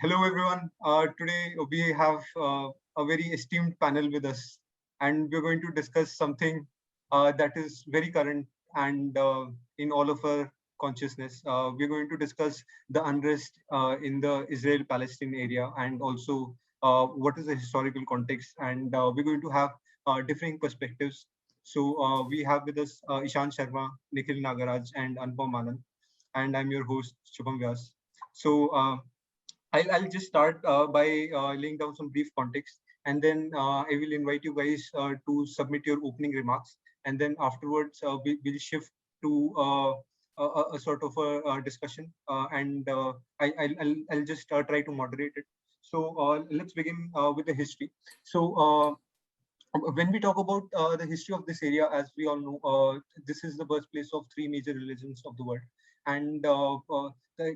Hello, everyone. Today we have a very esteemed panel with us, and we're going to discuss something that is very current and in all of our consciousness. We're going to discuss the unrest in the Israel-Palestine area, and also what is the historical context. And we're going to have differing perspectives. So we have with us Ishan Sharma, Nikhil Nagaraj, and Anupam Anand. And I'm your host, Shubham Vyas. So I'll just start by laying down some brief context, and then I will invite you guys to submit your opening remarks, and then afterwards we'll shift to a sort of a discussion, and I'll just try to moderate it. So let's begin with the history. So when we talk about the history of this area, as we all know, this is the birthplace of three major religions of the world, and the,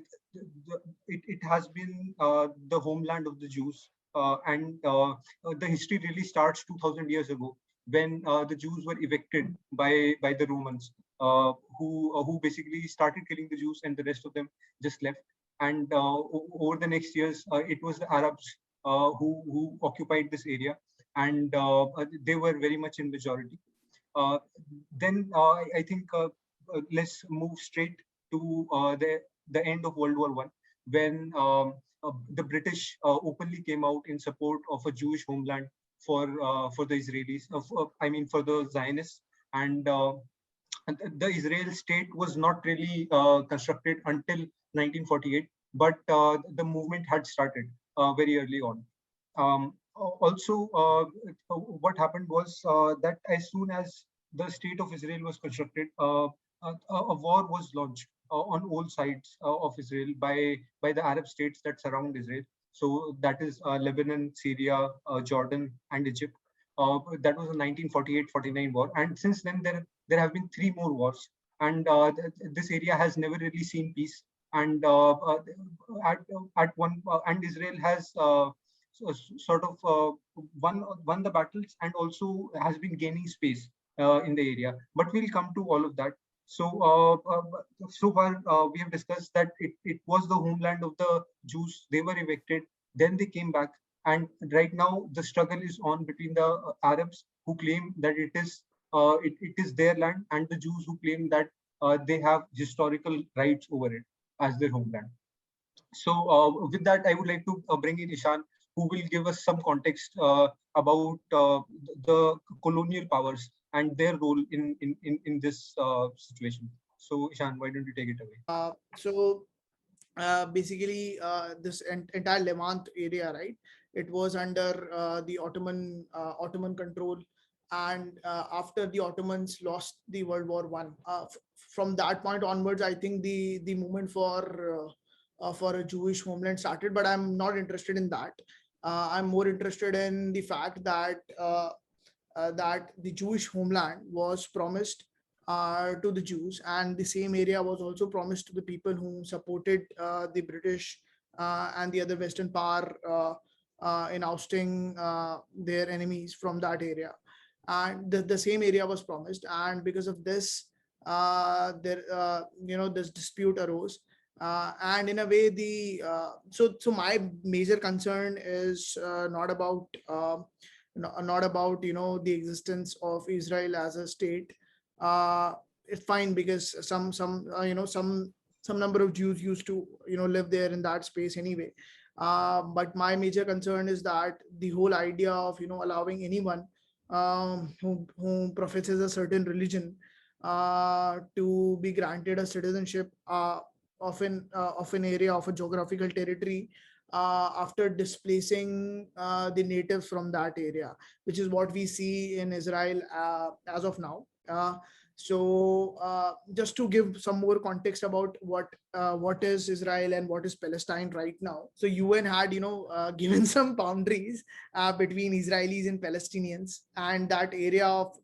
it has been the homeland of the Jews, and the history really starts 2,000 years ago when the Jews were evicted by the Romans, who basically started killing the Jews, and the rest of them just left. And over the next years, it was the Arabs who occupied this area, and they were very much in majority. Then I think let's move straight to the end of World War One, when the British openly came out in support of a Jewish homeland for the Israelis, I mean for the Zionists, and the Israel state was not really constructed until 1948, but the movement had started very early on. Also, what happened was that as soon as the state of Israel was constructed, a war was launched on all sides of Israel by the Arab states that surround Israel. So that is Lebanon, Syria, Jordan, and Egypt. That was the 1948-49 war, and since then there have been three more wars, and this area has never really seen peace. And at and Israel has sort of won the battles and also has been gaining space in the area. But we'll come to all of that. So so far we have discussed that it was the homeland of the Jews. They were evicted, then they came back, and right now the struggle is on between the Arabs who claim that it is their land, and the Jews who claim that they have historical rights over it as their homeland. So with that, I would like to bring in Ishan, who will give us some context about the colonial powers and their role in this situation. So Ishan, why don't you take it away? Basically, this entire Levant area, right? It was under the Ottoman control, and after the Ottomans lost the World War One, from that point onwards, I think the movement for a Jewish homeland started. But I'm not interested in that. I'm more interested in the fact that the Jewish homeland was promised to the Jews, and the same area was also promised to the people who supported the British and the other Western power in ousting their enemies from that area. And the same area was promised, and because of this, this dispute arose. And in a way, so my major concern is not about the existence of Israel as a state. It's fine because some number of Jews used to live there in that space anyway. But my major concern is that the whole idea of allowing anyone who professes a certain religion to be granted a citizenship of an area of a geographical territory after displacing the natives from that area, which is what we see in Israel as of now. Just to give some more context about what is Israel and what is Palestine right now. So UN had given some boundaries between Israelis and Palestinians, and that area of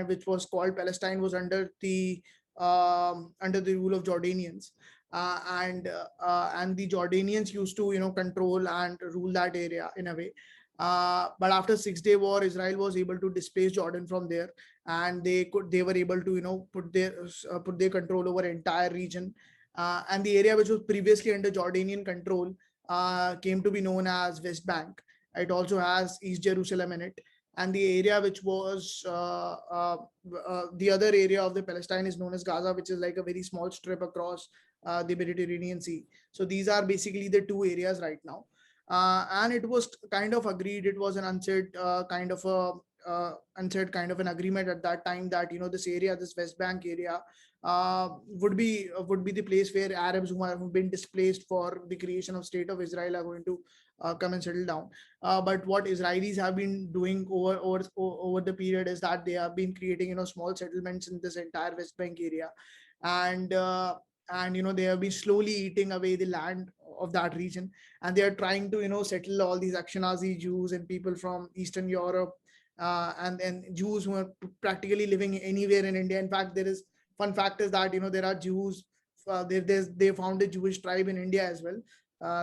which was called Palestine was under the rule of Jordanians. And the Jordanians used to control and rule that area in a way. But after 6 Day War, Israel was able to displace Jordan from there, and they were able to put their control over entire region, and the area which was previously under Jordanian control came to be known as West Bank. It also has East Jerusalem in it. And the area which was the other area of the Palestine is known as Gaza, which is like a very small strip across the Mediterranean Sea. So these are basically the two areas right now. And it was kind of agreed. It was an unsaid kind of an agreement at that time that this area, this West Bank area, would be the place where Arabs who have been displaced for the creation of State of Israel are going to come and settle down. But what Israelis have been doing over the period is that they have been creating small settlements in this entire West Bank area, and they have been slowly eating away the land of that region, and they are trying to settle all these Ashkenazi Jews and people from Eastern Europe, and Jews who are practically living anywhere in India. In fact, there is fun fact is that there are Jews. They found a Jewish tribe in India as well.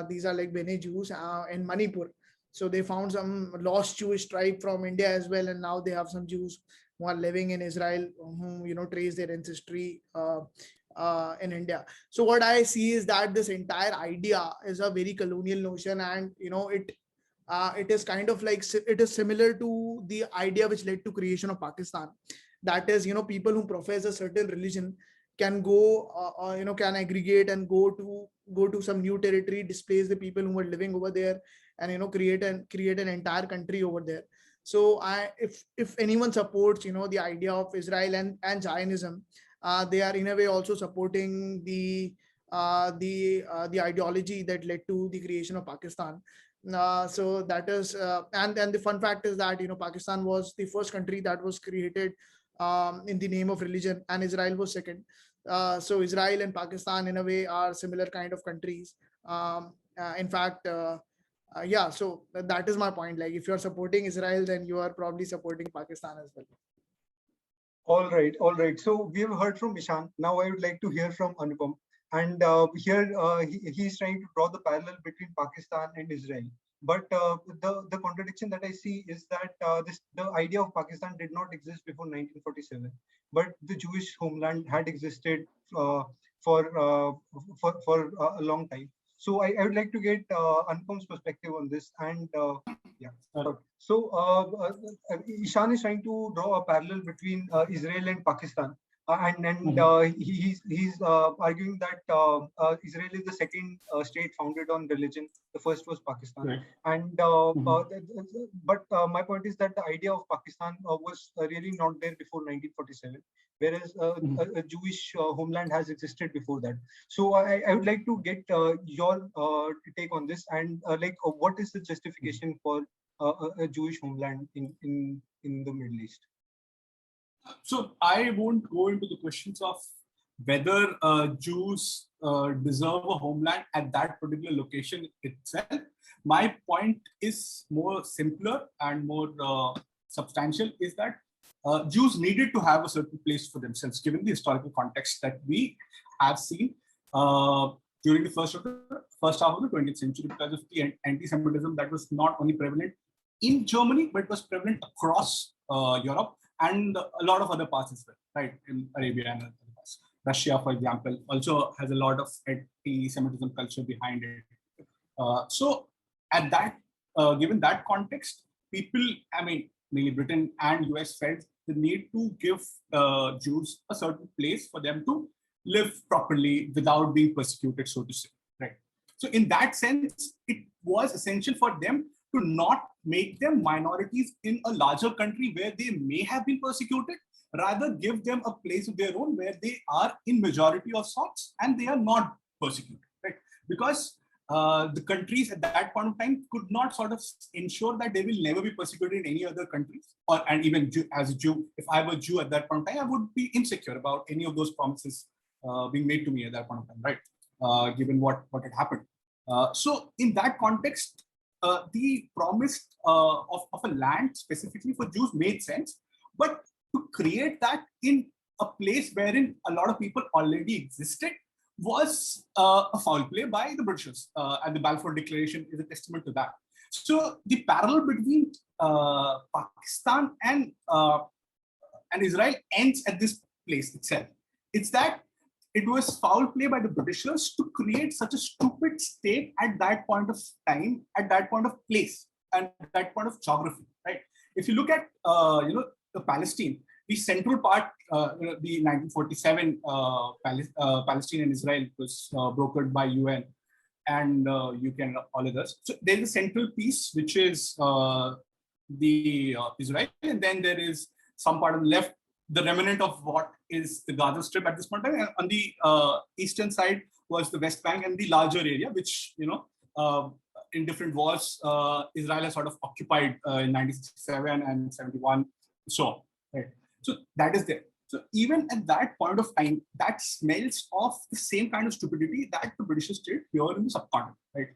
These are like Bene Jews in Manipur. So they found some lost Jewish tribe from India as well, and now they have some Jews who are living in Israel who trace their ancestry in India. So what I see is that this entire idea is a very colonial notion, and it is kind of like it is similar to the idea which led to creation of Pakistan. That is, people who profess a certain religion can go, can aggregate and go to some new territory, displace the people who are living over there, and create an entire country over there. So if anyone supports the idea of Israel and Zionism, they are in a way also supporting the ideology that led to the creation of Pakistan. So that is and the fun fact is that Pakistan was the first country that was created in the name of religion, and Israel was second. So Israel and Pakistan in a way are similar kind of countries. In fact, yeah, so that is my point. Like, if you're supporting Israel, then you are probably supporting Pakistan as well. All right, all right. So we have heard from Ishan. Now I would like to hear from Anupam. And here he's trying to draw the parallel between Pakistan and Israel. But the contradiction that I see is that the idea of Pakistan did not exist before 1947, but the Jewish homeland had existed uh, for, uh, for a long time. So I would like to get Anupam's perspective on this. And yeah. So Ishan is trying to draw a parallel between Israel and Pakistan. He's arguing that Israel is the second state founded on religion. The first was Pakistan, right. And but my point is that the idea of Pakistan was really not there before 1947, whereas a Jewish homeland has existed before that. So I would like to get your take on this, and what is the justification for a Jewish homeland in the Middle East? So I won't go into the questions of whether Jews deserve a homeland at that particular location itself. My point is more simpler and more substantial, is that Jews needed to have a certain place for themselves, given the historical context that we have seen during the first half of the 20th century, because of the anti-Semitism that was not only prevalent in Germany, but was prevalent across Europe and a lot of other parts as well, right? In Arabia and other parts. Russia, for example, also has a lot of anti-Semitism culture behind it. So at that, given that context, people, I mean, mainly Britain and US felt the need to give Jews a certain place for them to live properly without being persecuted, so to say, right? So in that sense, it was essential for them to not make them minorities in a larger country where they may have been persecuted, rather give them a place of their own where they are in majority of sorts and they are not persecuted, right? Because the countries at that point of time could not sort of ensure that they will never be persecuted in any other countries. And even as a Jew, if I were a Jew at that point of time, I would be insecure about any of those promises being made to me at that point of time, right? Given what had happened. So in that context, the promise of a land specifically for Jews made sense, but to create that in a place wherein a lot of people already existed was a foul play by the Britishers, and the Balfour Declaration is a testament to that. So the parallel between Pakistan and Israel ends at this place itself. It's that it was foul play by the Britishers to create such a stupid state at that point of time, at that point of place, and that point of geography, right? If you look at, the Palestine, the central part, the 1947 Palestine and Israel was brokered by UN and UK and all others. So there's a central piece, which is the Israel, and then there is some part on the left, the remnant of what is the Gaza Strip at this point. And on the eastern side was the West Bank and the larger area, which, in different wars, Israel has sort of occupied in 1967 and 71, so on. Right. So that is there. So even at that point of time, that smells of the same kind of stupidity that the British did here in the subcontinent. Right.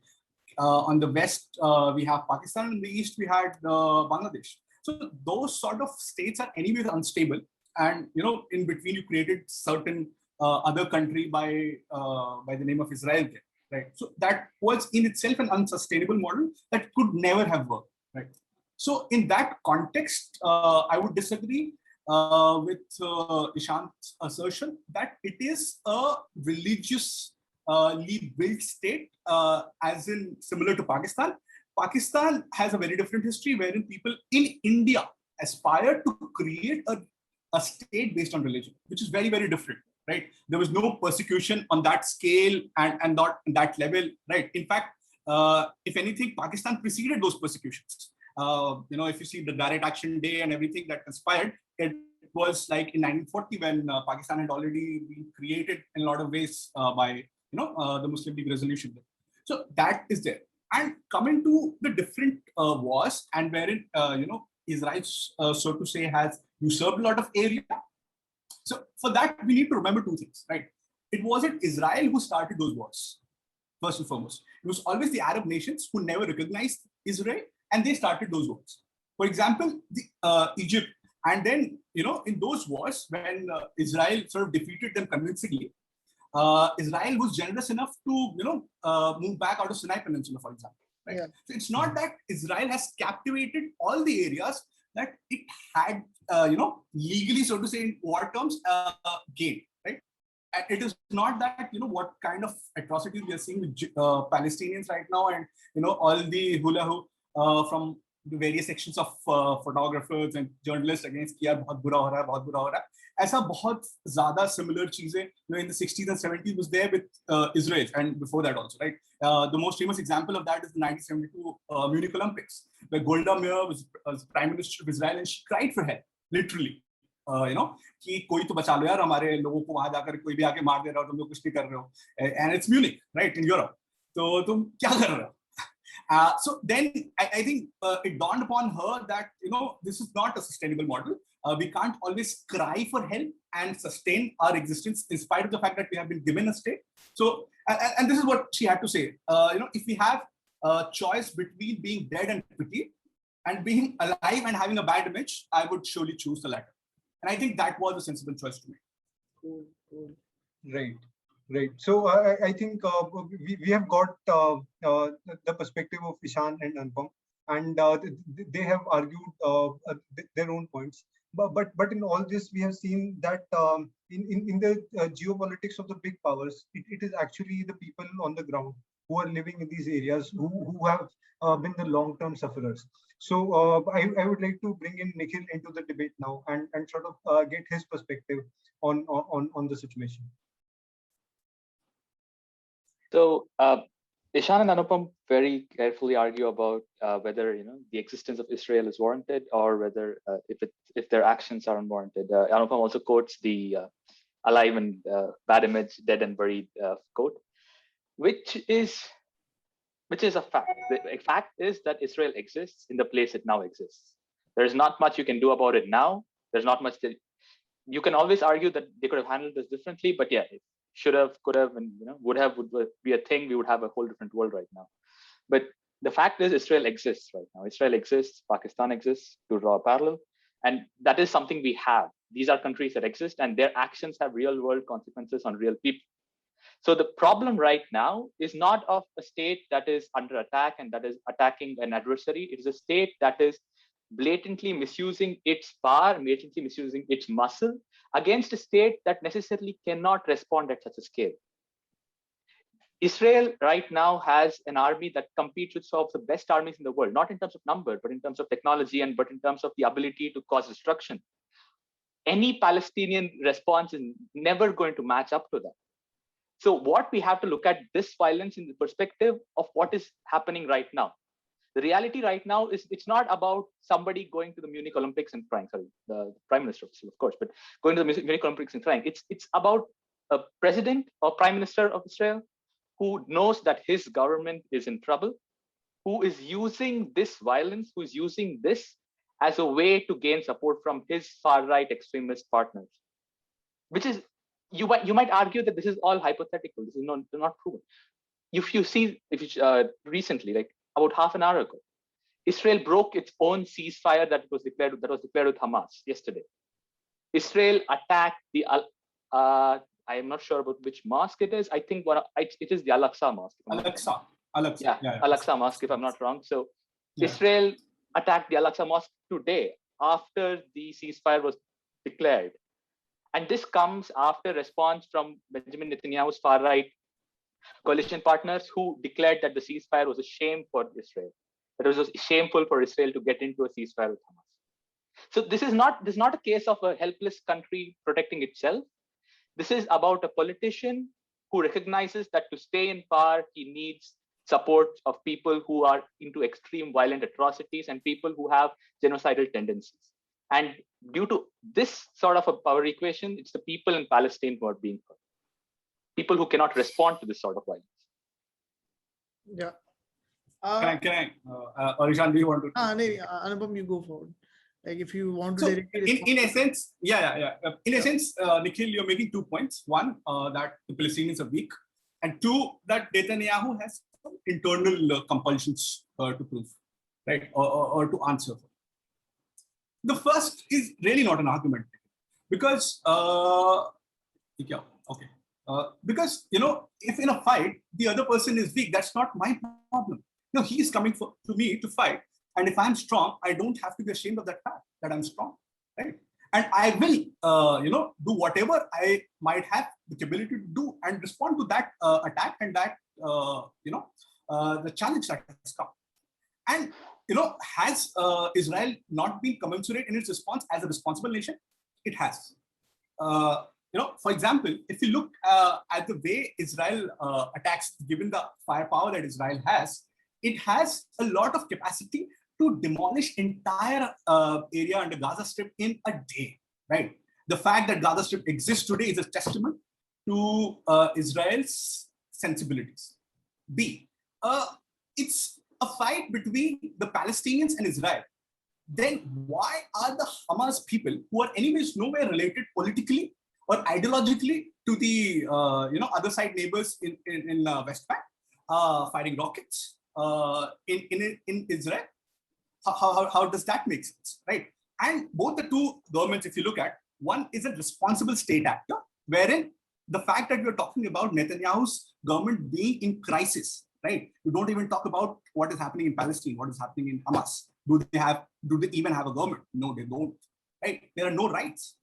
On the west, we have Pakistan. In the east, we had Bangladesh. So those sort of states are anyways unstable. And in between, you created certain other country by the name of Israel. Right. So that was in itself an unsustainable model that could never have worked. Right. So in that context, I would disagree with Ishant's assertion that it is a religiously built state, as in similar to Pakistan. Pakistan has a very different history wherein people in India aspire to create a state based on religion, which is very, very different. Right? There was no persecution on that scale and not that level. Right? In fact, if anything, Pakistan preceded those persecutions. If you see the Direct Action Day and everything that conspired, it was like in 1940 when Pakistan had already been created in a lot of ways by the Muslim League resolution. So that is there. And coming to the different wars, and wherein Israel, so to say, has usurped a lot of area. So for that, we need to remember two things, right? It wasn't Israel who started those wars, first and foremost. It was always the Arab nations who never recognized Israel, and they started those wars. For example, Egypt, and then in those wars, when Israel sort of defeated them convincingly, Israel was generous enough to move back out of Sinai Peninsula, for example. Right? Yeah. So it's not that Israel has captivated all the areas that it had, legally, so to say, in war terms, gained. Right? And it is not that what kind of atrocities we are seeing with Palestinians right now, and all the hula hoop from the various sections of photographers and journalists against कि यार बहुत बुरा हो रहा है, बहुत बुरा हो रहा है. ऐसा बहुत ज़्यादा similar चीजें in the 60s and 70s was there with Israel, and before that also, right? The most famous example of that is the 1972 Munich Olympics, where Golda Meir was Prime Minister of Israel, and she cried for help, literally. कि कोई तो बचा लो यार, हमारे लोगों को वहां जाकर कोई भी आके मार दे रहा हो, तुम लोग कुछ नहीं कर रहे हो, and it's Munich, right, in Europe. तो तुम क्या कर रहे हो? So then I think it dawned upon her that this is not a sustainable model. We can't always cry for help and sustain our existence in spite of the fact that we have been given a state. So and this is what she had to say. If we have a choice between being dead and pretty and being alive and having a bad image, I would surely choose the latter. And I think that was a sensible choice to make. Cool. Right. So I think we have got the perspective of Ishan and Anupam, and they have argued their own points. But in all this, we have seen that in the geopolitics of the big powers, it is actually the people on the ground who are living in these areas who have been the long-term sufferers. So I would like to bring in Nikhil into the debate now and sort of get his perspective on the situation. So Ishan and Anupam very carefully argue about whether the existence of Israel is warranted, or whether if their actions are unwarranted. Anupam also quotes the alive and bad image, dead and buried quote, which is a fact. The fact is that Israel exists in the place it now exists. There's not much you can do about it now. There's not much that you can always argue that they could have handled this differently, but yeah, should have, could have, and would be a thing. We would have a whole different world right now. But the fact is, Israel exists right now. Israel exists. Pakistan exists, to draw a parallel, and that is something we have. These are countries that exist, and their actions have real-world consequences on real people. So the problem right now is not of a state that is under attack and that is attacking an adversary. It is a state that is blatantly misusing its power, blatantly misusing its muscle, against a state that necessarily cannot respond at such a scale. Israel right now has an army that competes with some of the best armies in the world, not in terms of number, but in terms of technology but in terms of the ability to cause destruction. Any Palestinian response is never going to match up to that. So what we have to look at this violence in the perspective of what is happening right now. The reality right now is it's not about somebody going to the Munich Olympics and crying, sorry, the Prime Minister, of course, but going to the Munich Olympics and crying. It's about a president or Prime Minister of Israel who knows that his government is in trouble, who is using this violence, who is using this as a way to gain support from his far-right extremist partners, which is, you might argue that this is all hypothetical. This is not proven. Recently, like about half an hour ago, Israel broke its own ceasefire that was declared with Hamas yesterday. Israel attacked the I am not sure about which mosque it is. I think it is the Al-Aqsa Mosque. Al-Aqsa. Yeah, Al-Aqsa Mosque, if I'm not wrong. So yeah. Israel attacked the Al-Aqsa Mosque today after the ceasefire was declared. And this comes after response from Benjamin Netanyahu's far-right coalition partners who declared that the ceasefire was a shame for Israel. That it was shameful for Israel to get into a ceasefire with Hamas. So this is not a case of a helpless country protecting itself. This is about a politician who recognizes that to stay in power, he needs support of people who are into extreme violent atrocities and people who have genocidal tendencies. And due to this sort of a power equation, it's the people in Palestine who are being hurt. People who cannot respond to this sort of violence. Yeah. Can I? Arishan, do you want to? Anupam, you go forward. Like if you want to So directly in essence, in essence, Nikhil, you're making 2 points. One, that the Palestinians are weak, and two, that Netanyahu has some internal compulsions to prove, right, or to answer for. The first is really not an argument, because because if in a fight the other person is weak, that's not my problem. He is coming to me to fight. And if I'm strong, I don't have to be ashamed of that fact that I'm strong, right? And I will, do whatever I might have the ability to do and respond to that attack and that, the challenge that has come. And, has Israel not been commensurate in its response as a responsible nation? It has. For example, if you look at the way Israel attacks, given the firepower that Israel has, it has a lot of capacity to demolish entire area under Gaza Strip in a day, right? The fact that Gaza Strip exists today is a testament to Israel's sensibilities. B, it's a fight between the Palestinians and Israel. Then why are the Hamas people, who are anyways nowhere related politically or ideologically to the other side neighbors in West Bank, firing rockets in Israel? How does that make sense, right? And both the two governments, if you look at, one is a responsible state actor, wherein the fact that we're talking about Netanyahu's government being in crisis, right? You don't even talk about what is happening in Palestine, what is happening in Hamas. Do they even have a government? No, they don't, right? There are no rights.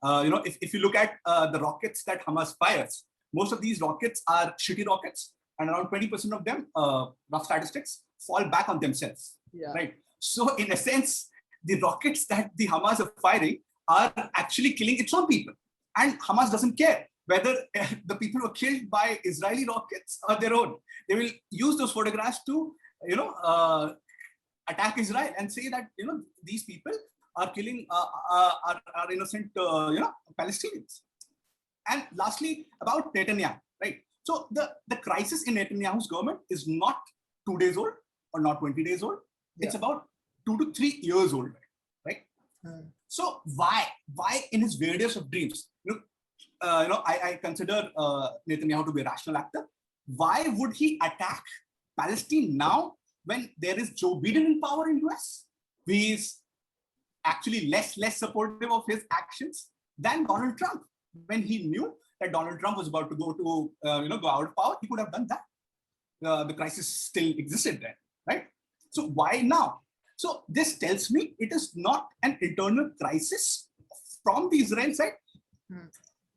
If you look at the rockets that Hamas fires, most of these rockets are shitty rockets, and around 20% of them, rough statistics, fall back on themselves, right? So in a sense, the rockets that the Hamas are firing are actually killing its own people. And Hamas doesn't care whether the people were killed by Israeli rockets or their own. They will use those photographs to, attack Israel and say that, these people are killing are innocent, Palestinians. And lastly, about Netanyahu, right? So the crisis in Netanyahu's government is not 2 days old or not 20 days old. It's about 2 to 3 years old, right? So why in his weirdest of dreams, I consider Netanyahu to be a rational actor. Why would he attack Palestine now when there is Joe Biden in power in US? He is actually less supportive of his actions than Donald Trump. When he knew that Donald Trump was about to go out of power, he could have done that. The crisis still existed then, right? So why now? So this tells me it is not an internal crisis from the Israel side.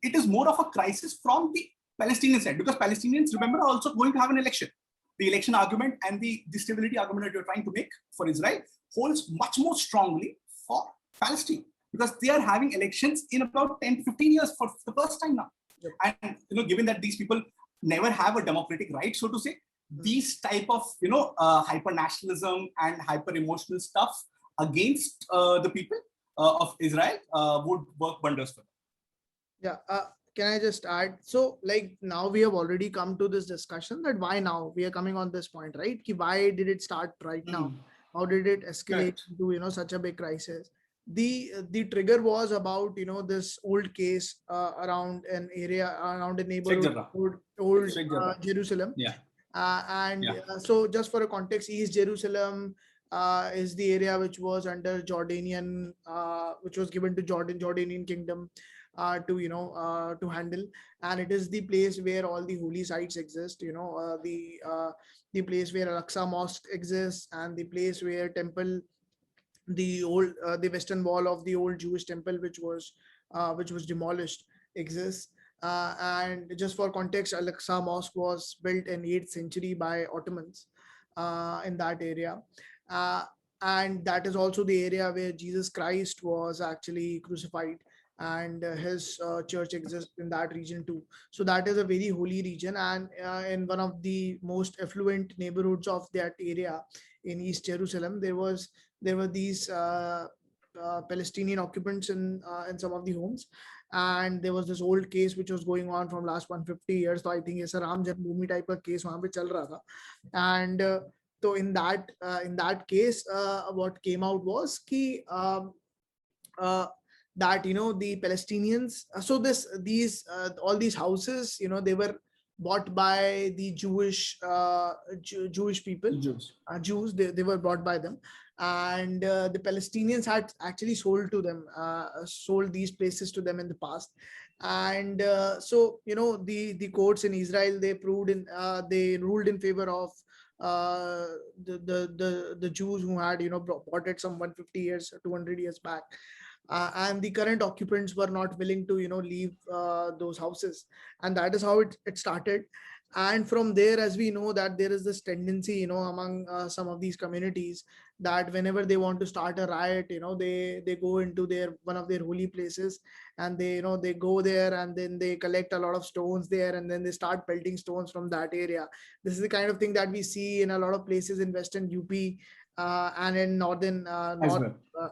It is more of a crisis from the Palestinian side, because Palestinians, remember, are also going to have an election. The election argument and the stability argument that you're trying to make for Israel holds much more strongly for Palestine, because they are having elections in about 10 to 15 years for the first time now. Yep. And given that these people never have a democratic right, so to say, these type of hyper nationalism and hyper emotional stuff against the people of Israel would work wonders for them. Yeah. Can I just add? So, like, now we have already come to this discussion that why now we are coming on this point, right? Why did it start right now? How did it escalate to such a big crisis? The trigger was about this old case around an area, around a neighborhood, old Jerusalem. Yeah. So just for a context, East Jerusalem is the area which was under Jordanian, which was given to Jordanian kingdom to handle, and it is the place where all the holy sites exist. The place where Al-Aqsa Mosque exists, and the place where temple, the western wall of the old Jewish temple, which was demolished, exists. And just for context, Al-Aqsa Mosque was built in 8th century by Ottomans in that area. And that is also the area where Jesus Christ was actually crucified, and his church exists in that region too. So that is a very holy region, and in one of the most affluent neighborhoods of that area in East Jerusalem, there were these Palestinian occupants in some of the homes, and there was this old case which was going on from last 150 years. So I think it's a Ram Janmabhoomi type of case wahan pe chal raha tha. And so in that case, what came out was that the Palestinians, so all these houses, they were bought by the Jewish people, Jews. They were bought by them, and the Palestinians had actually sold these places to them in the past. And so the courts in Israel, they ruled in favor of the Jews who had bought it some 150 years, 200 years back. And the current occupants were not willing to leave those houses, and that is how it started. And from there, as we know, that there is this tendency among some of these communities, that whenever they want to start a riot, they go into one of their holy places, and they go there, and then they collect a lot of stones there, and then they start pelting stones from that area. This is the kind of thing that we see in a lot of places in Western UP, and in northern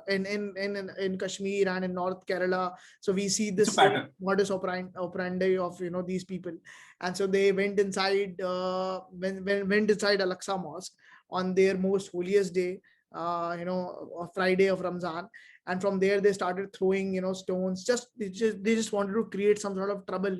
in Kashmir and in North Kerala. So we see this modus operandi of these people. And so they went inside went inside Al-Aqsa Mosque on their most holiest day, a Friday of Ramzan, and from there they started throwing stones. They just wanted to create some sort of trouble.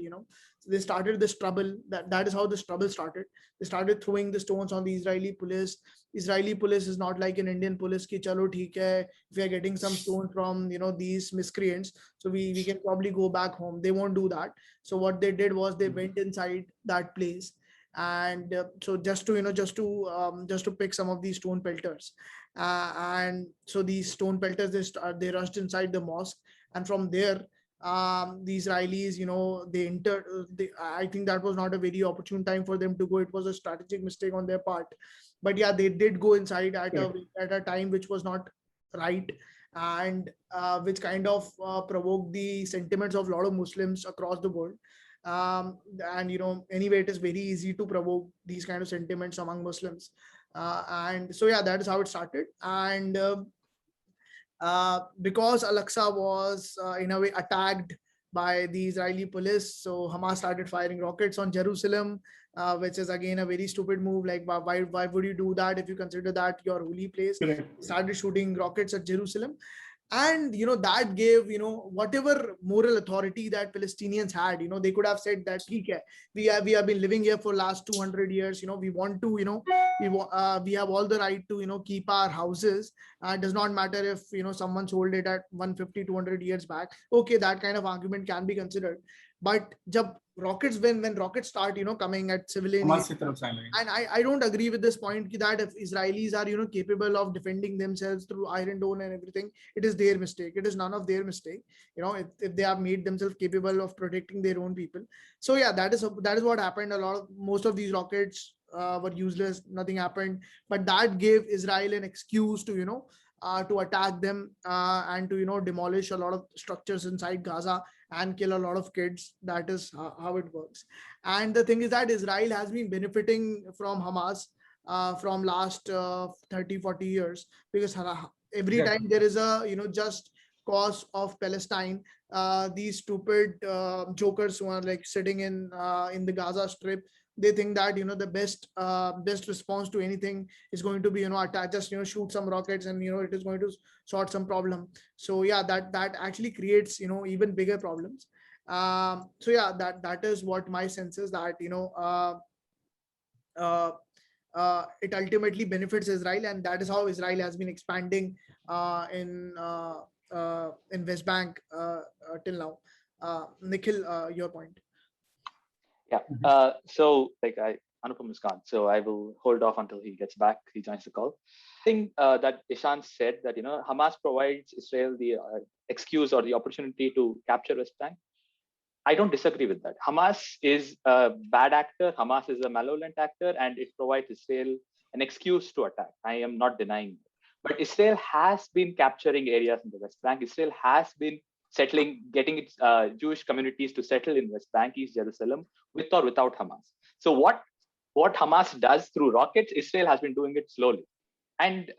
So they started this trouble. That is how this trouble started. They started throwing the stones on the Israeli police. Israeli police is not like an Indian police ki chalo theek hai, if we are getting some stone from these miscreants, so we can probably go back home. They won't do that. So what they did was they went inside that place, and so just to pick some of these stone pelters, and so these stone pelters, they rushed inside the mosque, and from there the Israelis, they entered. I think that was not a very opportune time for them to go. It was a strategic mistake on their part. But yeah, they did go inside at a time which was not right, and which kind of provoked the sentiments of a lot of Muslims across the world. And anyway, it is very easy to provoke these kind of sentiments among Muslims. And so yeah, that is how it started. And because Al-Aqsa was in a way attacked by the Israeli police, so Hamas started firing rockets on Jerusalem, which is again a very stupid move. Like, why would you do that if you consider that your holy place? Started shooting rockets at Jerusalem. And that gave whatever moral authority that Palestinians had. They could have said that we have been living here for last 200 years. We want to we have all the right to keep our houses. It does not matter if someone sold it at 150, 200 years back. Okay, that kind of argument can be considered. But when rockets start, coming at civilian Hamas areas, की तरफ से आने लगे. and I don't agree with this point that if Israelis are capable of defending themselves through Iron Dome and everything, it is their mistake. It is none of their mistake. If they have made themselves capable of protecting their own people. So yeah, that is what happened. Most of these rockets were useless. Nothing happened, but that gave Israel an excuse to attack them and to demolish a lot of structures inside Gaza and kill a lot of kids. That is how it works. And the thing is that Israel has been benefiting from Hamas from last 30-40 years, because every time there is a just cause of Palestine, these stupid jokers who are like sitting in the Gaza Strip, they think that the best response to anything is going to be attack, just shoot some rockets, and it is going to sort some problem. So yeah, that actually creates even bigger problems. So yeah, that is what my sense is, that uh, it ultimately benefits Israel, and that is how Israel has been expanding in West Bank till now. Nikhil, your point. Yeah. So like Anupam is gone, so I will hold off until he gets back. He joins the call. I think that Ishan said that Hamas provides Israel the excuse or the opportunity to capture West Bank. I don't disagree with that. Hamas is a bad actor. Hamas is a malevolent actor, and it provides Israel an excuse to attack. I am not denying it. But Israel has been capturing areas in the West Bank. Israel has been getting its Jewish communities to settle in West Bank, East Jerusalem, with or without Hamas. So what Hamas does through rockets, Israel has been doing it slowly. And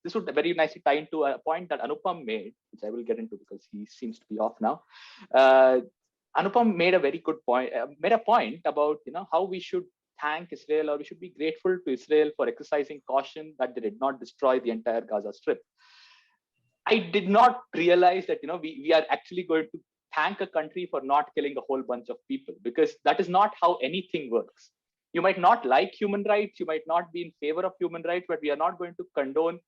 this would very nicely tie into a point that Anupam made, which I will get into because he seems to be off now. Anupam made a very good point, made a point about how we should thank Israel, or we should be grateful to Israel for exercising caution that they did not destroy the entire Gaza Strip. I did not realize that we are actually going to thank a country for not killing a whole bunch of people, because that is not how anything works. You might not like human rights, you might not be in favor of human rights, but we are not going to condone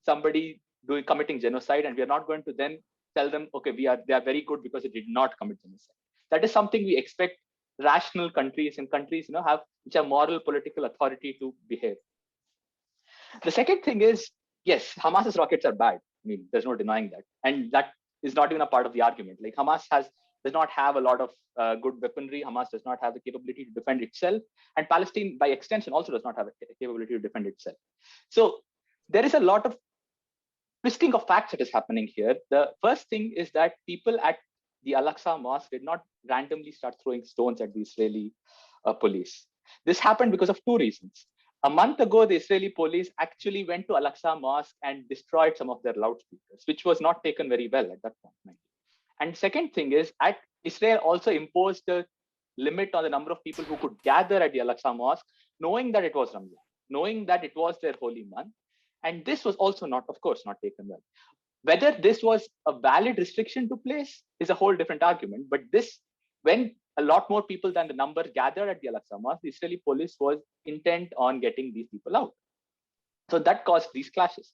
somebody committing genocide, and we are not going to then tell them, okay, they are very good because they did not commit genocide. That is something we expect rational countries and countries which have moral political authority to behave. The second thing is, yes, Hamas's rockets are bad. I mean, there's no denying that, and that is not even a part of the argument. Like Hamas does not have a lot of good weaponry. Hamas does not have the capability to defend itself, and Palestine, by extension, also does not have a capability to defend itself. So there is a lot of twisting of facts that is happening here. The first thing is that people at the Al-Aqsa Mosque did not randomly start throwing stones at the Israeli police. This happened because of two reasons. A month ago, the Israeli police actually went to Al-Aqsa Mosque and destroyed some of their loudspeakers, which was not taken very well at that point. And second thing is, Israel also imposed a limit on the number of people who could gather at the Al-Aqsa Mosque, knowing that it was Ramadan, knowing that it was their holy month. And this was also not, of course, not taken well. Whether this was a valid restriction to place is a whole different argument. But when a lot more people than the number gathered at the Al-Aqsa Mosque, the Israeli police was intent on getting these people out. So that caused these clashes.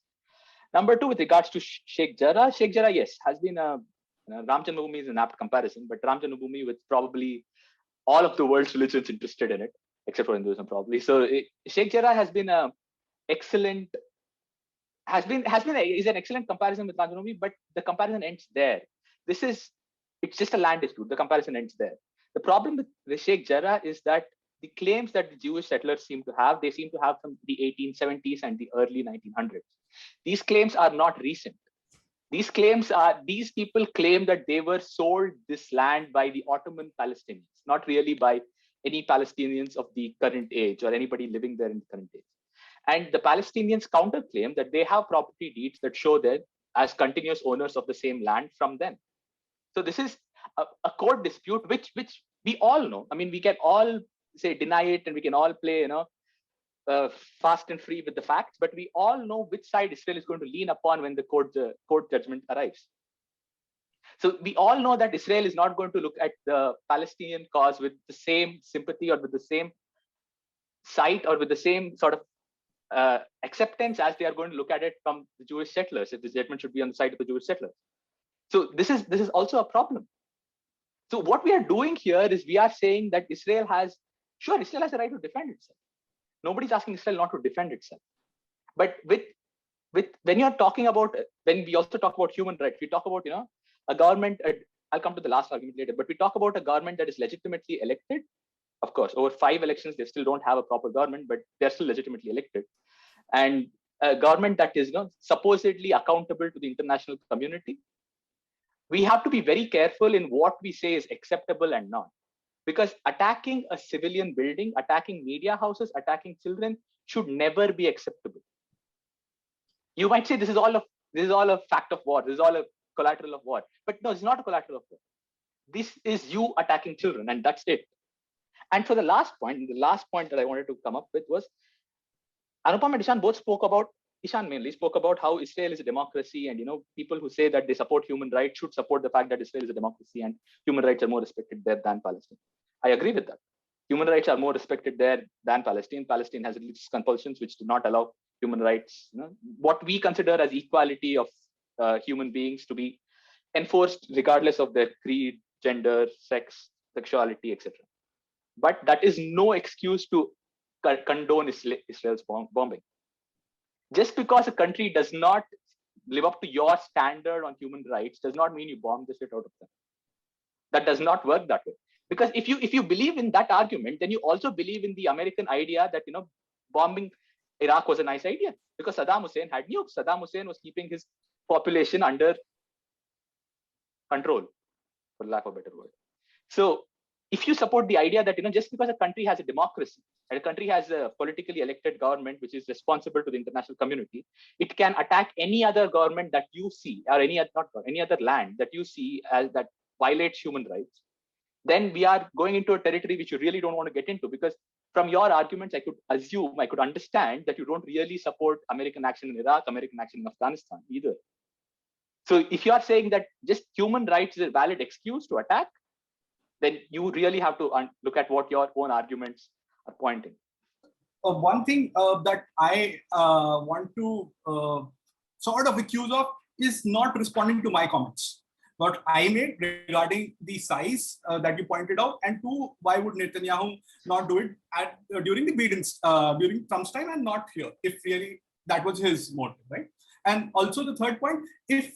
Number two, with regards to Sheikh Jarrah, yes, has been Ram Janmabhoomi is an apt comparison, but Ram Janmabhoomi with probably all of the world's religions interested in it, except for Hinduism probably. So Sheikh Jarrah has been an excellent comparison with Ram Janmabhoomi, but the comparison ends there. It's just a land dispute. The comparison ends there. The problem with the Sheikh Jarrah is that the claims that the Jewish settlers seem to have from the 1870s and the early 1900s. These claims are not recent. These people claim that they were sold this land by the Ottoman Palestinians, not really by any Palestinians of the current age or anybody living there in the current age. And the Palestinians counterclaim that they have property deeds that show them as continuous owners of the same land from them. So this is a court dispute, which we all know. I mean, we can all say deny it, and we can all play, fast and free with the facts, but we all know which side Israel is going to lean upon when the court judgment arrives. So we all know that Israel is not going to look at the Palestinian cause with the same sympathy or with the same sight or with the same sort of acceptance as they are going to look at it from the Jewish settlers, if the judgment should be on the side of the Jewish settlers. So this is also a problem. So what we are doing here is we are saying that Israel has the right to defend itself. Nobody's asking Israel not to defend itself. But with when you're talking about, when we also talk about human rights, we talk about, a government, I'll come to the last argument later, but we talk about a government that is legitimately elected. Of course, over 5 elections, they still don't have a proper government, but they're still legitimately elected. And a government that is, supposedly accountable to the international community. We have to be very careful in what we say is acceptable and not. Because attacking a civilian building, attacking media houses, attacking children should never be acceptable. You might say this is all a fact of war, this is all a collateral of war. But no, it's not a collateral of war. This is you attacking children, and that's it. And for the last point that I wanted to come up with was, Anupam and Ishan both spoke about, Ishan mainly spoke about how Israel is a democracy, and people who say that they support human rights should support the fact that Israel is a democracy and human rights are more respected there than Palestine. I agree with that. Human rights are more respected there than Palestine. Palestine has religious compulsions which do not allow human rights, what we consider as equality of human beings to be enforced regardless of their creed, gender, sex, sexuality, etc. But that is no excuse to condone Israel's bombing. Just because a country does not live up to your standard on human rights does not mean you bomb the shit out of them. That does not work that way. Because if you believe in that argument, then you also believe in the American idea that bombing Iraq was a nice idea, because Saddam Hussein had nukes. Saddam Hussein was keeping his population under control, for lack of a better word. So if you support the idea that just because a country has a democracy and a country has a politically elected government which is responsible to the international community, it can attack any other government that you see, or any other land that you see as that violates human rights, then we are going into a territory which you really don't want to get into. Because from your arguments, I could understand that you don't really support American action in Iraq, American action in Afghanistan either. So if you are saying that just human rights is a valid excuse to attack, then you really have to look at what your own arguments are pointing. One thing that I want to sort of accuse of is not responding to my comments. What I made regarding the size that you pointed out, and two, why would Netanyahu not do it during the Biden's, during Trump's time and not here, if really that was his motive, right? And also the third point, if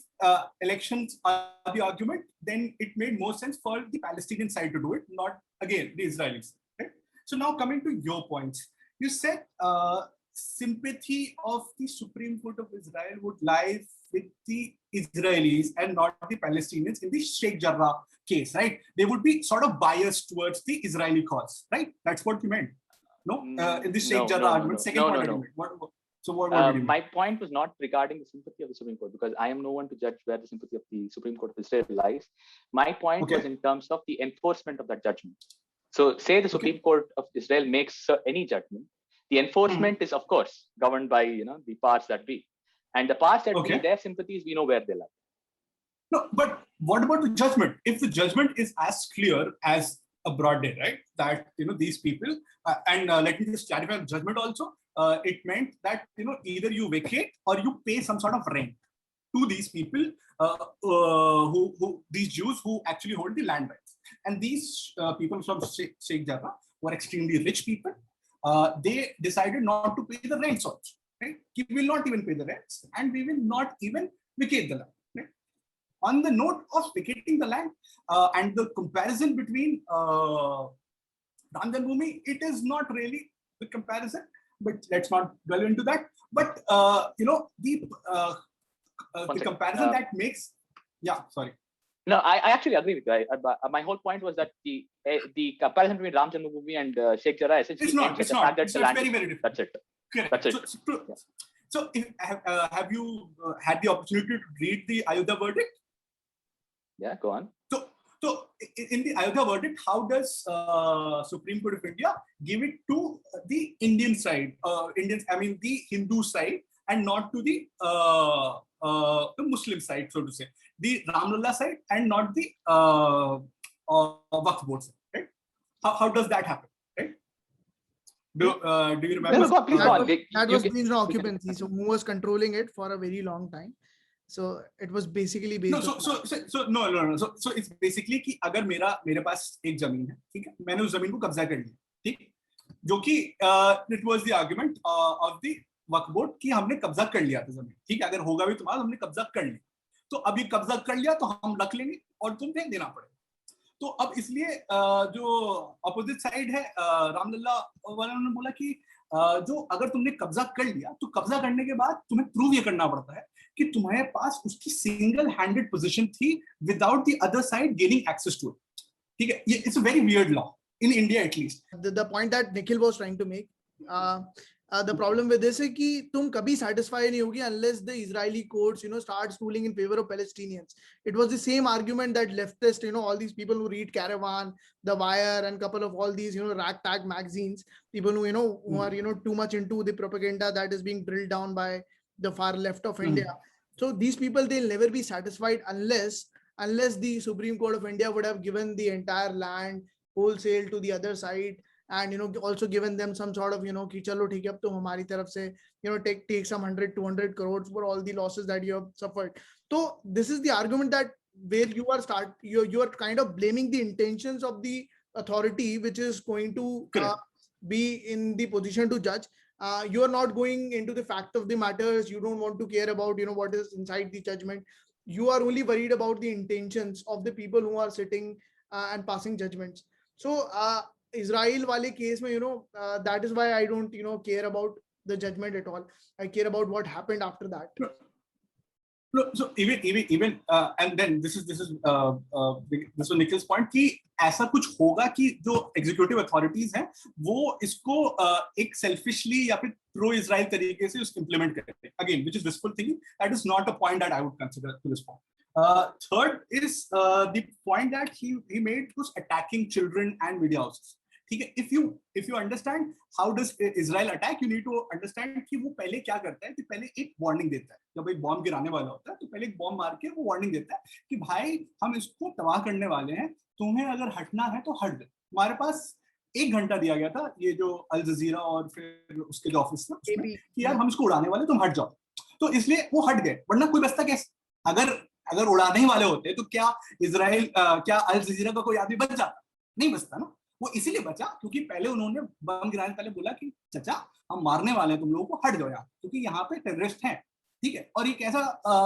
elections are the argument, then it made more sense for the Palestinian side to do it, not again the Israelis, right? So now coming to your points, you said sympathy of the Supreme Court of Israel would lie with the Israelis and not the Palestinians in the Sheikh Jarrah case, right? They would be sort of biased towards the Israeli cause, right? That's what you meant, no? In the Sheikh Jarrah argument, second point argument. So what did you mean? My point was not regarding the sympathy of the Supreme Court, because I am no one to judge where the sympathy of the Supreme Court of Israel lies. My point was in terms of the enforcement of that judgment. So say the Supreme Court of Israel makes any judgment, the enforcement is of course governed by the powers that be. And the powers that be, their sympathies, we know where they lie. No, but what about the judgment? If the judgment is as clear as a broad day, right? That these people, and let me just clarify the judgment also. It meant that either you vacate or you pay some sort of rent to these people, these Jews who actually hold the land rights. And these people from Sheikh Jarrah were extremely rich people. They decided not to pay the rents also. Right? We will not even pay the rents, and we will not even vacate the land. Right? On the note of vacating the land and the comparison between Ram Janmabhoomi, it is not really the comparison, but let's not dwell into that. But the comparison that makes, sorry. No, I actually agree with you. My whole point was that the comparison between Ram Janmabhoomi and Sheikh Jarrah essentially it's not. It's very, very different. That's it. Correct. That's it. So have you had the opportunity to read the Ayodhya verdict? Yeah, go on. So in the Ayodhya verdict, how does Supreme Court of India give it to the Indian side, the Hindu side, and not to the Muslim side, so to say, the Ramlalla side, and not the Waqf board side, right? How does that happen, right? Do you remember? That was Queen's occupancy, so who was controlling it for a very long time. So it was basically No, based on no. So it's basically कि अगर मेरे पास एक जमीन है, ठीक है, मैंने उस जमीन को कब्जा कर लिया, ठीक, जो कि it was the argument of the Waqf board कि हमने कब्जा कर लिया था जमीन, ठीक है, अगर होगा भी तुम्हारा, हमने कब्जा कर लिया, तो अभी कब्जा कर लिया तो हम रख लेंगे और तुम्हें देना पड़ेगा। तो अब इसलिए जो अपोजिट साइड है रामलला वालों ने बोला कि जो अगर तुमने कब्जा कर लिया तो कब्जा करने के बाद तुम्हें प्रूव ये करना पड़ता है कि तुम्हारे पास उसकी सिंगल हैंडेड पोजीशन थी without the other side gaining access to it, ठीक है, ये it's a very weird law in India at least. the point that Nikhil was trying to make. The problem with this is कि तुम कभी satisfy नहीं होगी unless the Israeli courts, starts ruling in favor of Palestinians. It was the same argument that leftist, all these people who read Caravan, The Wire, and couple of all these, ragtag magazines, people who, who are, too much into the propaganda that is being drilled down by the far left of India. So these people, they'll never be satisfied unless the Supreme Court of India would have given the entire land wholesale to the other side, and also given them some sort of कि चलो ठीक है अब तो हमारी तरफ से take some 100-200 crores for all the losses that you have suffered. So this is the argument that where you are kind of blaming the intentions of the authority which is going to be in the position to judge. You are not going into the fact of the matters. You don't want to care about what is inside the judgment. You are only worried about the intentions of the people who are sitting and passing judgments. So Israel wale case mein, that is why I don't care about the judgment at all. I care about what happened after that. So even and then this was Nikhil's point कि ऐसा कुछ होगा कि जो executive authorities हैं वो इसको एक सेल्फिशली या फिर प्रो इजराइल तरीके से उसको इंप्लीमेंट करते हैं, again which is wishful thinking, that is not a point that I would consider to this point. Third is the point that he made was attacking children and media houses. ठीक है, if you understand how does Israel attack, you need to understand कि वो पहले क्या करता है कि पहले एक वार्निंग देता है, जब एक बॉम्ब गिराने वाला होता है तो पहले एक बॉम्ब मार के वो वार्निंग देता है कि भाई हम इसको तबाह करने वाले हैं, तुम्हें अगर हटना है तो हट दे. हमारे पास 1 घंटा दिया गया था ये जो अल जजीरा और फिर उसके जो ऑफिस था उसमें कि यार हम इसको उड़ाने वाले, तुम हट जाओ. तो इसलिए वो हट गए, वरना कोई बचता कैसे? अगर उड़ाने ही वाले होते तो क्या इजराइल क्या अल जजीरा का कोई आदमी बच जाता? नहीं बचता ना. वो इसीलिए बचा क्योंकि पहले उन्होंने बम गिराने से पहले बोला कि चाचा हम मारने वाले हैं तुम लोगों को, हट जाओ यहाँ, क्योंकि यहाँ पे टेररिस्ट हैं. ठीक है, और एक ऐसा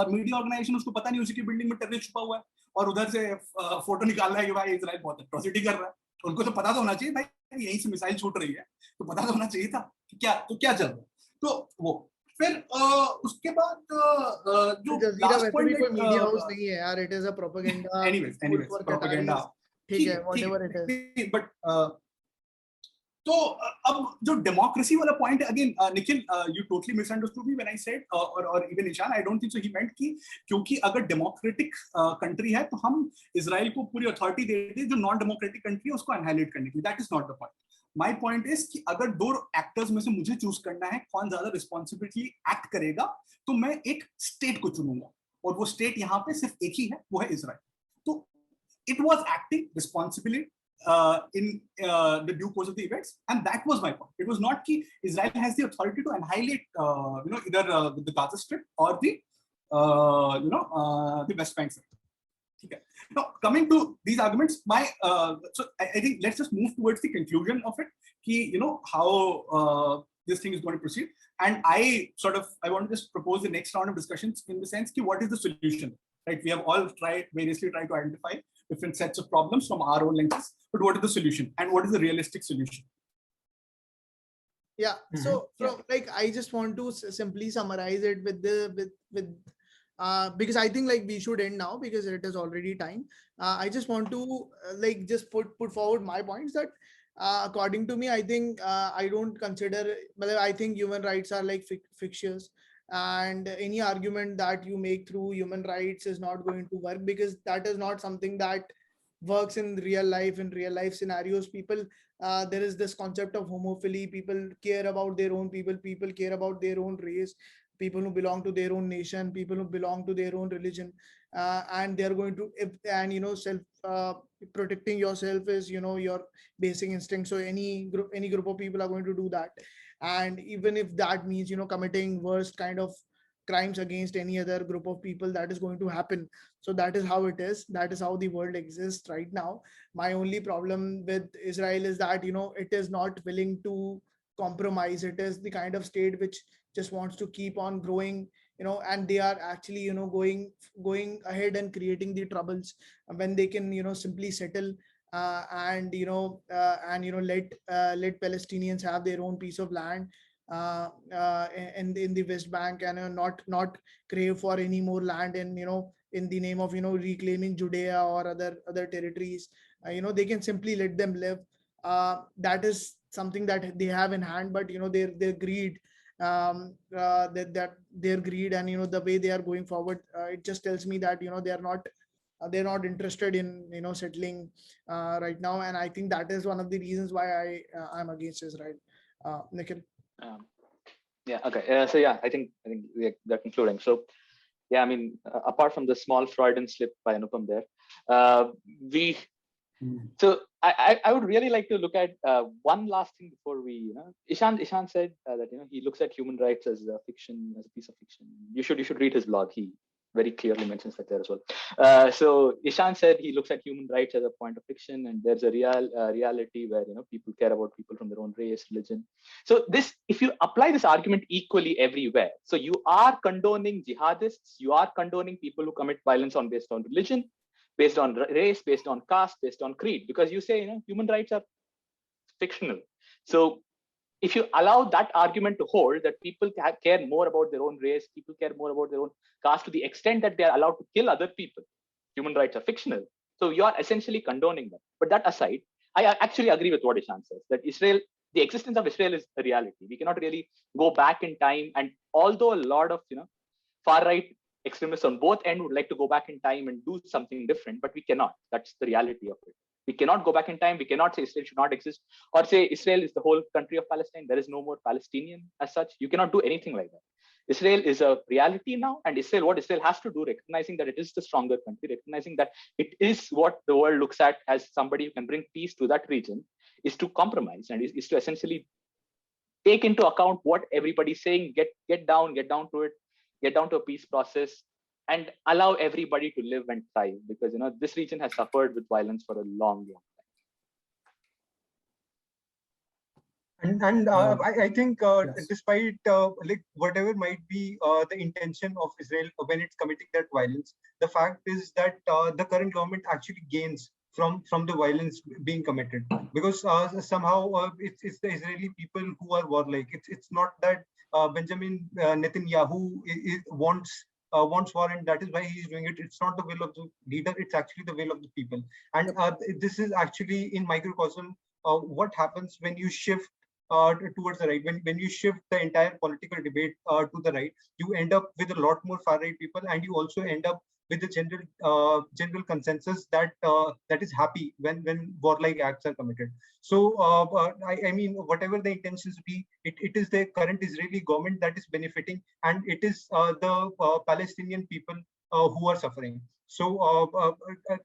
मीडिया ऑर्गेनाइजेशन, उसको पता नहीं उसी की बिल्डिंग में टेररिस्ट छुपा हुआ है और उधर से फोटो निकाल रहा है कि भाई इजराइल बहुत एट्रोसिटी कर रहा है. उनको तो पता तो होना चाहिए भाई यहीं से मिसाइल छूट रही है, तो पता तो होना चाहिए था कि क्या चल रहा है. तो वो फिर उसके बाद जो लास्ट पॉइंट, कोई मीडिया हाउस नहीं है यार, it is a propaganda, anyways propaganda, ठीक है, व्हाटएवर इट इज. बट तो अब जो डेमोक्रेसी वाला पॉइंट है, again Nikhil you totally misunderstood me when I said, और even Ishan, I don't think so he meant कि क्योंकि अगर डेमोक्रेटिक कंट्री है तो हम इजराइल को पूरी अथॉरिटी देते हैं जो नॉन डेमोक्रेटिक कंट्री है उसको एनहाइलेट करने की. That is not the point. My point is कि अगर 2 एक्टर्स में से मुझे चूज करना है कौन ज्यादा रिस्पॉन्सिबिलिटी एक्ट करेगा, तो मैं एक स्टेट को चुनूंगा, और वो स्टेट यहाँ पे सिर्फ एक ही है, वो है इजराइल. तो it was acting responsibly in the due course of the events, and that was my point. It was not that Israel has the authority to annihilate either the Gaza Strip or the the West Bank side. Okay. Now coming to these arguments, so I think let's just move towards the conclusion of it, how this thing is going to proceed. And I want to just propose the next round of discussions in the sense what is the solution, right? We have all variously tried to identify different sets of problems from our own lenses, but what is the solution and what is the realistic solution? Yeah. So I just want to simply summarize it with because I think we should end now because it is already time. I just want to just put forward my points that according to me, I think I don't consider, I think human rights are fictitious, and any argument that you make through human rights is not going to work because that is not something that works in real life. In real life scenarios, people there is this concept of homophily. People care about their own people care about their own race, people who belong to their own nation, people who belong to their own religion, and they're going to self protecting yourself is your basic instinct. So any group of people are going to do that, and even if that means committing worst kind of crimes against any other group of people that is going to happen. So that is how it is. That is how the world exists right now. My only problem with Israel is that, it is not willing to compromise. It is the kind of state which just wants to keep on growing, and they are actually, going ahead and creating the troubles when they can, simply settle, let Palestinians have their own piece of land in the West Bank, and not crave for any more land, and in the name of reclaiming Judea or other territories. They can simply let them live. That is something that they have in hand, but their greed, that their greed, and the way they are going forward, it just tells me that they're not interested in settling right now. And I think that is one of the reasons why I'm against Israel. Nikhil. Yeah. Okay. So yeah, I think we're concluding. So yeah, I mean, apart from the small Freudian slip by Anupam there, we. So I would really like to look at one last thing before we. Ishan said that he looks at human rights as a fiction, as a piece of fiction. You should read his blog. He very clearly mentions that there as well. So Ishan said he looks at human rights as a point of fiction, and there's a reality where people care about people from their own race, religion. So if you apply this argument equally everywhere, so you are condoning jihadists, you are condoning people who commit violence based on religion, based on race, based on caste, based on creed, because you say human rights are fictional. So if you allow that argument to hold, that people care more about their own race, people care more about their own caste to the extent that they are allowed to kill other people, human rights are fictional. So you are essentially condoning that. But that aside, I actually agree with what Ishan says, that the existence of Israel is a reality. We cannot really go back in time. And although a lot of far right extremists on both ends would like to go back in time and do something different, but we cannot. That's the reality of it. We cannot go back in time. We cannot say Israel should not exist, or say Israel is the whole country of Palestine. There is no more Palestinian as such. You cannot do anything like that. Israel is a reality now, and what Israel has to do, recognizing that it is the stronger country, recognizing that it is what the world looks at as somebody who can bring peace to that region, is to compromise, and is to essentially take into account what everybody's saying, get down to it, get down to a peace process, and allow everybody to live and thrive, because this region has suffered with violence for a long time. And I think Yes. despite like whatever might be the intention of Israel when it's committing that violence, the fact is that the current government actually gains from the violence being committed, because somehow it's the Israeli people who are warlike. It's not that Benjamin Netanyahu wants war, and that is why he's doing it. It's not the will of the leader; it's actually the will of the people. And this is actually in microcosm what happens when you shift towards the right. When you shift the entire political debate to the right, you end up with a lot more far right people, and you also end up with the general consensus that that is happy when warlike acts are committed. So I mean, whatever the intentions be, it is the current Israeli government that is benefiting, and it is the Palestinian people who are suffering. So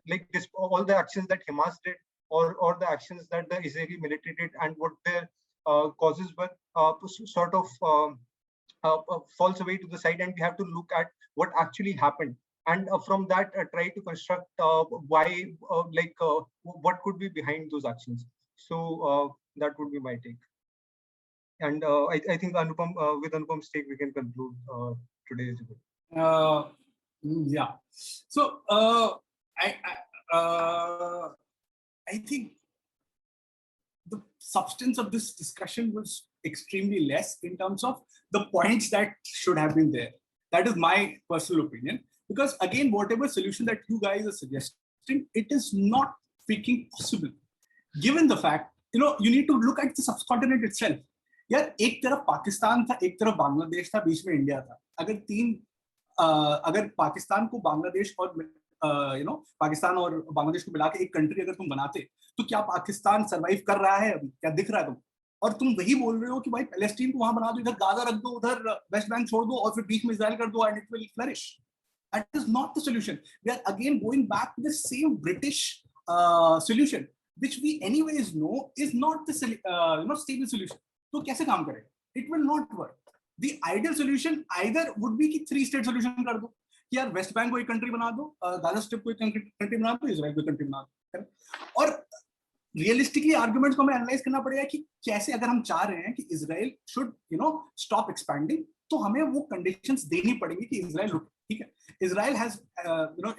like this, all the actions that Hamas did, or the actions that the Israeli military did, and what their causes were, sort of falls away to the side, and we have to look at what actually happened, and from that try to construct why, what could be behind those actions. So that would be my take. And I think Anupam, with Anupam's take, we can conclude today's debate. Yeah. So I think the substance of this discussion was extremely less in terms of the points that should have been there. That is my personal opinion. Because again, whatever solution that you guys are suggesting, it is not freaking possible. Given the fact, you need to look at the subcontinent itself. यार एक तरफ पाकिस्तान था, एक तरफ बांग्लादेश था, बीच में India था. अगर पाकिस्तान को बांग्लादेश और पाकिस्तान और बांग्लादेश को मिला के एक कंट्री अगर तुम बनाते, तो क्या पाकिस्तान सरवाइव कर रहा है? क्या दिख रहा है तुम? और तुम वही बोल रहे हो कि भाई पैलेस्टीन को वहां बना दो, इधर गाजा रख दो, उधर वेस्ट बैंक छोड़ दो, और फिर बीच में इजराइल कर दो, and it will flourish. That is not the solution. We are again going back to the same British solution, which we anyways know is not the stable solution. So कैसे काम करेगा? It will not work. the ideal solution either would be कि 3-state solution कर दो, कि यार West Bank को एक कंट्री बना दो, गाजा स्ट्रिप को एक कंट्री बना दो, इजराइल को एक कंट्री बना दो, और रियलिस्टिकली आर्गुमेंट्स को हमें एनालाइज करना पड़ेगा कि कैसे, अगर हम चाह रहे हैं कि इजराइल शुड स्टॉप एक्सपैंडिंग, तो हमें वो कंडीशंस देनी पड़ेंगी कि इजराइल, ठीक है, Israel has,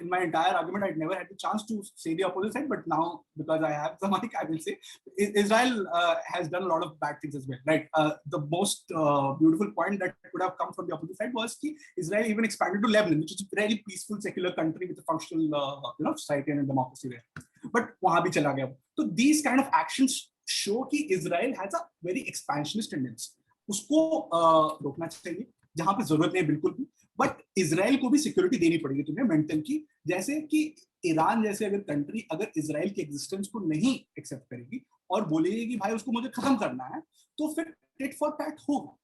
in my entire argument, I'd never had the chance to say the opposite side, but now because I have the mic, I will say Israel has done a lot of bad things as well, right? The most beautiful point that could have come from the opposite side was that Israel even expanded to Lebanon, which is a very peaceful, secular country with a functional, society and democracy there. But वहाँ भी चला गया. So these kind of actions show कि Israel has a very expansionist tendency. उसको रोकना चाहिए जहाँ पे जरूरत नहीं है बिल्कुल भी, बट इजराइल को भी सिक्योरिटी देनी पड़ेगी तुम्हें मेंटल की, जैसे कि ईरान जैसे अगर कंट्री अगर इजराइल के एग्जिस्टेंस को नहीं एक्सेप्ट करेगी और बोलेगी कि भाई उसको मुझे खत्म करना है, तो फिर टिट फॉर टैट होगा,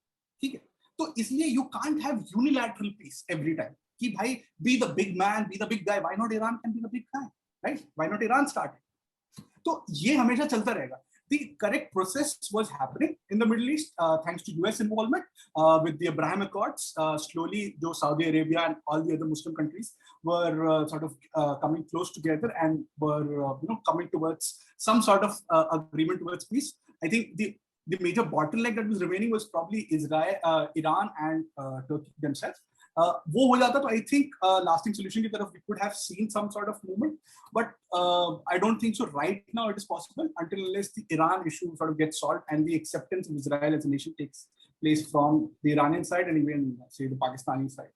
ठीक है. तो इसलिए you can't have unilateral peace every time कि भाई be the big man, be the big guy, why not Iran can be the big guy, right? Why not Iran start? तो ये हमेशा चलता रहेगा. The correct process was happening in the Middle East thanks to US involvement with the Abraham Accords. Slowly, though, Saudi Arabia and all the other Muslim countries were sort of coming close together and were coming towards some sort of agreement towards peace. I think the major bottleneck that was remaining was probably Israel, Iran, and Turkey themselves. वो हो जाता तो I think lasting solution की तरफ we could have seen some sort of movement, but I don't think so right now it is possible until unless the Iran issue sort of gets solved and the acceptance of Israel as a nation takes place from the Iranian side and even say the Pakistani side.